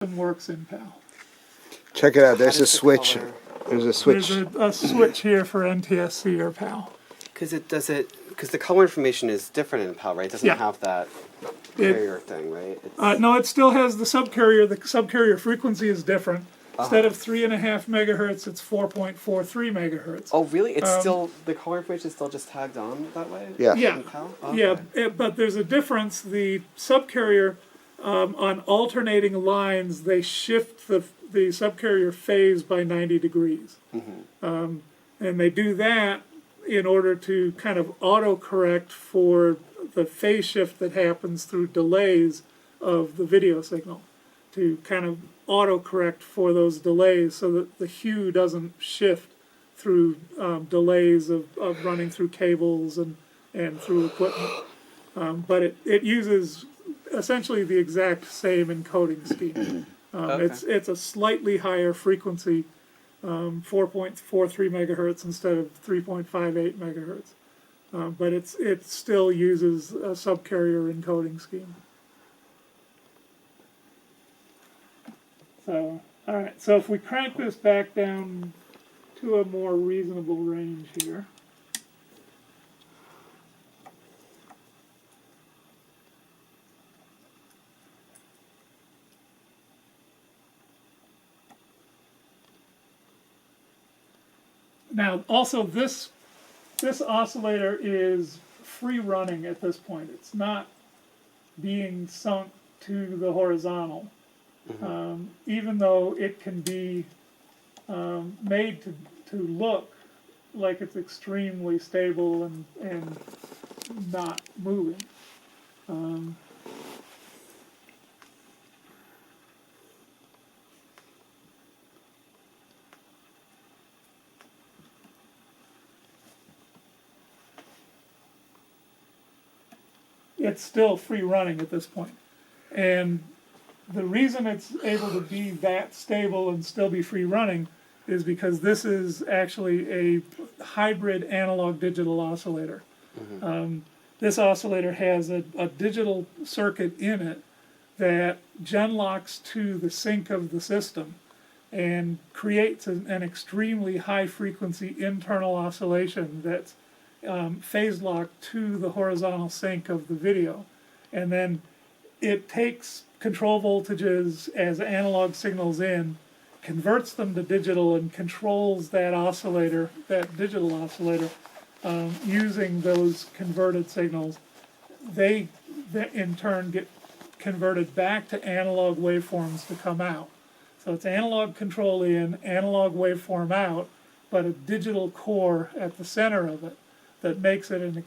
works in PAL. Check it out. There's a switch. There's a switch. There's a switch here for NTSC or PAL. Because the color information is different in PAL, right? It doesn't have that carrier thing, right? No, it still has the subcarrier. The subcarrier frequency is different. Instead of 3.5 megahertz, it's 4.43 megahertz. Oh, really? It's still, the color information is still just tagged on that way? Yeah. Yeah, Okay. but there's a difference. The subcarrier, on alternating lines, they shift the subcarrier phase by 90 degrees. And they do that in order to kind of auto-correct for the phase shift that happens through delays of the video signal, to kind of auto-correct for those delays so that the hue doesn't shift through delays of running through cables and through equipment. But it uses essentially the exact same encoding scheme. It's a slightly higher frequency, 4.43 megahertz instead of 3.58 megahertz. But it still uses a subcarrier encoding scheme. So, all right. So if we crank this back down to a more reasonable range here. Now, also this oscillator is free running at this point. It's not being sunk to the horizontal. Even though it can be made to look like it's extremely stable and not moving. It's still free running at this point. And the reason it's able to be that stable and still be free running is because this is actually a hybrid analog digital oscillator. This oscillator has a digital circuit in it that genlocks to the sync of the system and creates an extremely high frequency internal oscillation that's phase locked to the horizontal sync of the video. And then it takes control voltages as analog signals in, converts them to digital, and controls that oscillator, that digital oscillator, using those converted signals. They in turn get converted back to analog waveforms to come out. So it's analog control in, analog waveform out, but a digital core at the center of it that makes it an